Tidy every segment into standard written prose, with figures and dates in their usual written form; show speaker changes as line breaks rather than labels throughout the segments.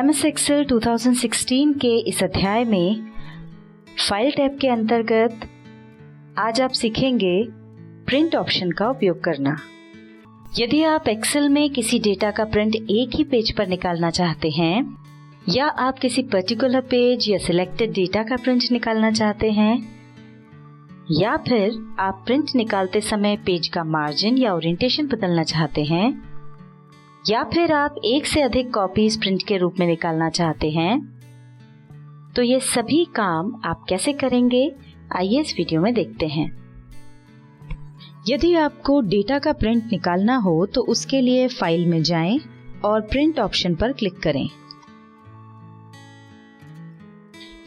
MS Excel 2016 के इस अध्याय में फाइल टैब के अंतर्गत आज आप सीखेंगे प्रिंट ऑप्शन का उपयोग करना। यदि आप एक्सेल में किसी डेटा का प्रिंट एक ही पेज पर निकालना चाहते हैं या आप किसी पर्टिकुलर पेज या सिलेक्टेड डेटा का प्रिंट निकालना चाहते हैं या फिर आप प्रिंट निकालते समय पेज का मार्जिन या ओरिएंटेशन बदलना चाहते हैं या फिर आप एक से अधिक कॉपीज प्रिंट के रूप में निकालना चाहते हैं, तो ये सभी काम आप कैसे करेंगे आइए इस वीडियो में देखते हैं। यदि आपको डेटा का प्रिंट निकालना हो तो उसके लिए फाइल में जाएं और प्रिंट ऑप्शन पर क्लिक करें।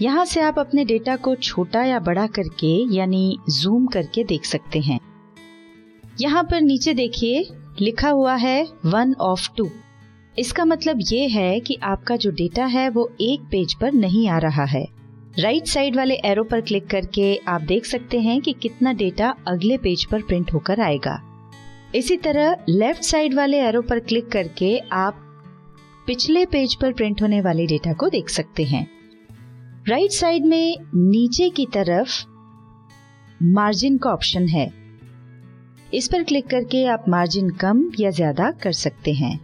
यहाँ से आप अपने डेटा को छोटा या बड़ा करके यानी जूम करके देख सकते हैं। यहाँ पर नीचे देखिए लिखा हुआ है 1 of 2। इसका मतलब ये है कि आपका जो डेटा है वो एक पेज पर नहीं आ रहा है। राइट साइड वाले एरो पर क्लिक करके आप देख सकते हैं कि कितना डेटा अगले पेज पर प्रिंट होकर आएगा। इसी तरह लेफ्ट साइड वाले एरो पर क्लिक करके आप पिछले पेज पर प्रिंट होने वाले डेटा को देख सकते हैं। राइट साइड में नीचे की तरफ मार्जिन का ऑप्शन है। इस पर क्लिक करके आप मार्जिन कम या ज्यादा कर सकते हैं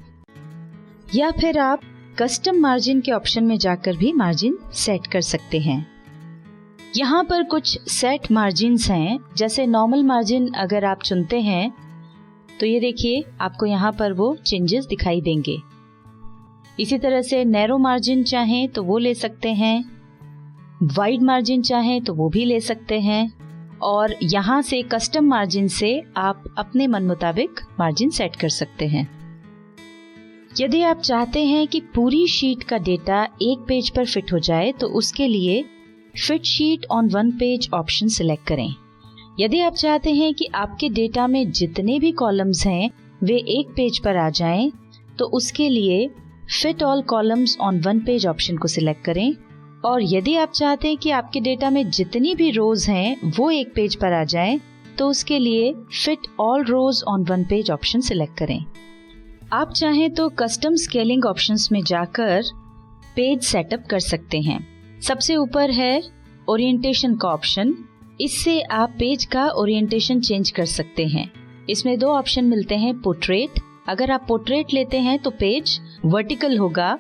या फिर आप कस्टम मार्जिन के ऑप्शन में जाकर भी मार्जिन सेट कर सकते हैं। यहाँ पर कुछ सेट मार्जिन्स हैं, जैसे नॉर्मल मार्जिन अगर आप चुनते हैं तो ये देखिए आपको यहाँ पर वो चेंजेस दिखाई देंगे। इसी तरह से नैरो मार्जिन चाहें तो वो ले सकते हैं, वाइड मार्जिन चाहें तो वो भी ले सकते हैं और यहाँ से कस्टम मार्जिन से आप अपने मन मुताबिक मार्जिन सेट कर सकते हैं। यदि आप चाहते हैं कि पूरी शीट का डेटा एक पेज पर फिट हो जाए तो उसके लिए fit sheet on one page option select करें। यदि आप चाहते हैं कि आपके डेटा में जितने भी कॉलम्स हैं वे एक पेज पर आ जाएं तो उसके लिए fit all columns on one page option को सिलेक्ट करें। और यदि आप चाहते हैं कि आपके डेटा में जितनी भी रोज हैं वो एक पेज पर आ जाएं तो उसके लिए fit all rows on one page option select करें। आप चाहें तो कस्टम स्केलिंग ऑप्शंस में जाकर पेज सेटअप कर सकते हैं। सबसे ऊपर है ओरिएंटेशन का ऑप्शन। इससे आप पेज का ओरिएंटेशन चेंज कर सकते हैं। इसमें दो ऑप्शन मिलते हैं, पोर्ट्रेट। अगर आप पोर्ट्रेट लेते हैं तो पेज वर्टिकल होगा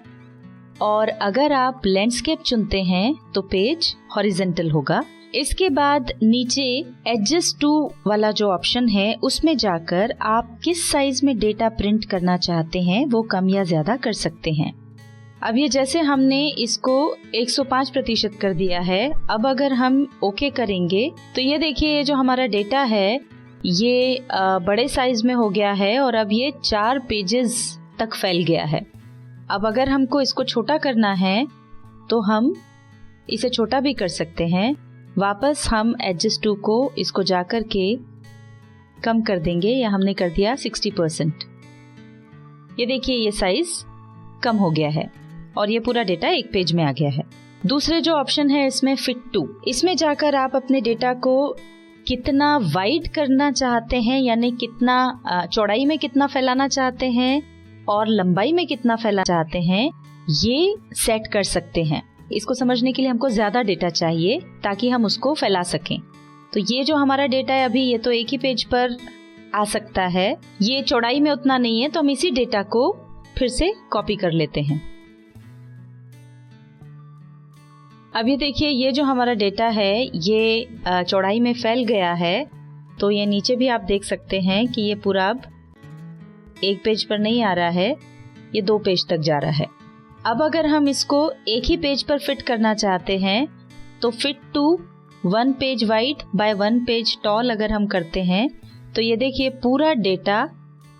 और अगर आप लैंडस्केप चुनते हैं तो पेज हॉरिजॉन्टल होगा। इसके बाद नीचे एडजस्ट टू वाला जो ऑप्शन है उसमें जाकर आप किस साइज में डेटा प्रिंट करना चाहते हैं वो कम या ज्यादा कर सकते हैं। अब ये जैसे हमने इसको 105% कर दिया है, अब अगर हम ओके करेंगे तो ये देखिए ये जो हमारा डेटा है ये बड़े साइज में हो गया है और अब ये 4 पेजेस तक फैल गया है। अब अगर हमको इसको छोटा करना है तो हम इसे छोटा भी कर सकते हैं। वापस हम एडजस्ट टू को इसको जाकर के कम कर देंगे या हमने कर दिया 60%। ये देखिए ये साइज कम हो गया है और ये पूरा डेटा एक पेज में आ गया है। दूसरे जो ऑप्शन है इसमें फिट टू, इसमें जाकर आप अपने डेटा को कितना वाइड करना चाहते हैं यानी कितना चौड़ाई में कितना फैलाना चाहते हैं और लंबाई में कितना फैलाना चाहते हैं ये सेट कर सकते हैं। इसको समझने के लिए हमको ज्यादा डेटा चाहिए ताकि हम उसको फैला सकें। तो ये जो हमारा डेटा है अभी ये तो एक ही पेज पर आ सकता है, ये चौड़ाई में उतना नहीं है तो हम इसी डेटा को फिर से कॉपी कर लेते हैं। अब ये देखिए ये जो हमारा डेटा है ये चौड़ाई में फैल गया है, तो ये नीचे भी आप देख सकते हैं कि ये पूरा अब एक पेज पर नहीं आ रहा है, ये 2 पेज तक जा रहा है। अब अगर हम इसको एक ही पेज पर फिट करना चाहते हैं तो fit to 1 page wide by 1 page tall अगर हम करते हैं तो ये देखिए पूरा डेटा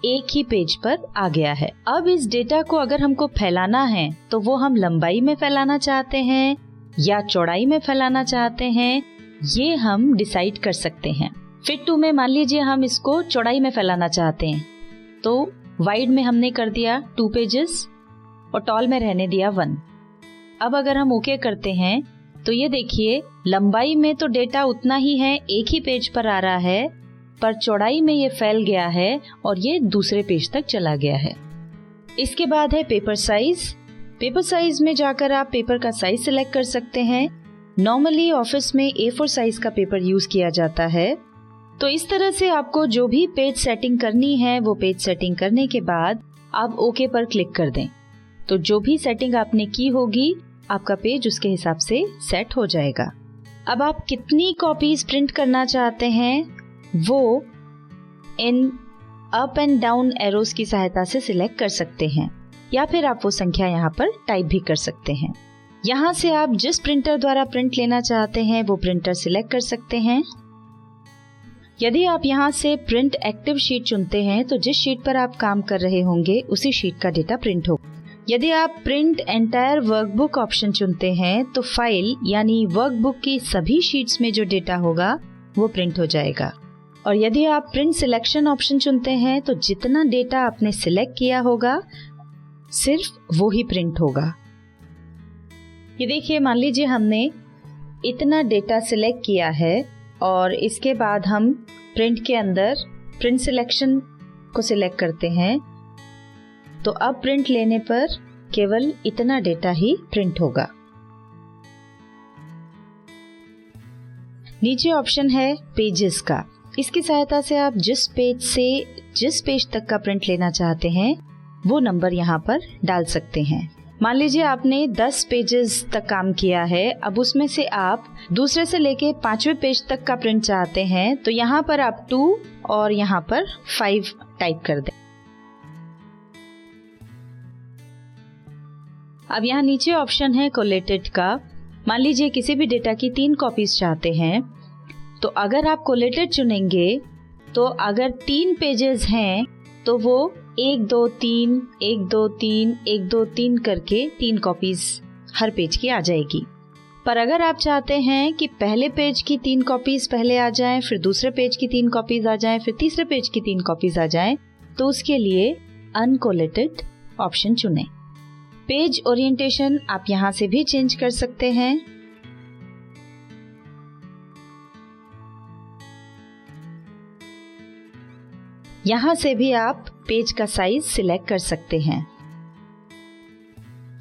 एक ही पेज पर आ गया है। अब इस डेटा को अगर हमको फैलाना है तो वो हम लंबाई में फैलाना चाहते हैं या चौड़ाई में फैलाना चाहते हैं ये हम डिसाइड कर सकते हैं। फिट टू में मान लीजिए हम इसको चौड़ाई में फैलाना चाहते हैं तो वाइड में हमने कर दिया 2 पेजेस और टॉल में रहने दिया 1। अब अगर हम ओके करते हैं तो ये देखिए लंबाई में तो डेटा उतना ही है, एक ही पेज पर आ रहा है, पर चौड़ाई में ये फैल गया है और ये दूसरे पेज तक चला गया है। इसके बाद है पेपर साइज। पेपर साइज में जाकर आप पेपर का साइज सिलेक्ट कर सकते हैं। नॉर्मली ऑफिस में A4 साइज का पेपर यूज किया जाता है। तो इस तरह से आपको जो भी पेज सेटिंग करनी है वो पेज सेटिंग करने के बाद आप ओके पर क्लिक कर दें। तो जो भी सेटिंग आपने की होगी आपका पेज उसके हिसाब से सेट हो जाएगा। अब आप कितनी कॉपीज प्रिंट करना चाहते हैं वो in up and down arrows की सहायता से सिलेक्ट कर सकते हैं, या फिर आप वो संख्या यहाँ पर टाइप भी कर सकते हैं। यहाँ से आप जिस प्रिंटर द्वारा प्रिंट लेना चाहते हैं वो प्रिंटर सिलेक्ट कर सकते हैं। यदि आप यहाँ से प्रिंट एक्टिव शीट चुनते हैं तो जिस शीट पर आप काम कर रहे होंगे उसी शीट का डेटा प्रिंट होगा। यदि आप प्रिंट एंटायर वर्कबुक ऑप्शन चुनते हैं तो फाइल यानी वर्कबुक की सभी शीट्स में जो डेटा होगा वो प्रिंट हो जाएगा। और यदि आप प्रिंट सिलेक्शन ऑप्शन चुनते हैं तो जितना डेटा आपने सिलेक्ट किया होगा सिर्फ वो ही प्रिंट होगा। ये देखिए, मान लीजिए हमने इतना डेटा सिलेक्ट किया है और इसके बाद हम प्रिंट के अंदर प्रिंट सिलेक्शन को सिलेक्ट करते हैं तो अब प्रिंट लेने पर केवल इतना डेटा ही प्रिंट होगा। नीचे ऑप्शन है पेजेस का। इसकी सहायता से आप जिस पेज से जिस पेज तक का प्रिंट लेना चाहते हैं वो नंबर यहाँ पर डाल सकते हैं। मान लीजिए आपने 10 पेजेस तक काम किया है, अब उसमें से आप दूसरे से लेके 5वें पेज तक का प्रिंट चाहते हैं तो यहाँ पर आप 2 और यहाँ पर 5 टाइप कर दें। अब यहाँ नीचे ऑप्शन है कोलेटेड का। मान लीजिए किसी भी डेटा की 3 कॉपीज चाहते हैं तो अगर आप कोलेटेड चुनेंगे तो अगर 3 पेजेस हैं तो वो 1 2 3 1 2 3 1 2 3 करके 3 कॉपीज हर पेज की आ जाएगी। पर अगर आप चाहते हैं कि पहले पेज की 3 कॉपीज पहले आ जाएं, फिर दूसरे पेज की 3 कॉपीज आ जाएं, फिर तीसरे पेज की 3 कॉपीज आ जाएं, तो उसके लिए अनकोलेटेड ऑप्शन चुनें। पेज ओरिएंटेशन आप यहाँ से भी चेंज कर सकते हैं। यहाँ से भी आप पेज का साइज सिलेक्ट कर सकते हैं।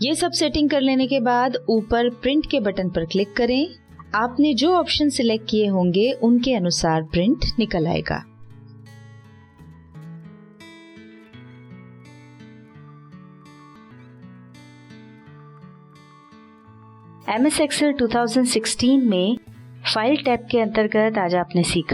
ये सब सेटिंग कर लेने के बाद ऊपर प्रिंट के बटन पर क्लिक करें। आपने जो ऑप्शन सिलेक्ट किए होंगे उनके अनुसार प्रिंट निकल आएगा। MS Excel 2016 में फाइल टैब के अंतर्गत आज आपने सीखा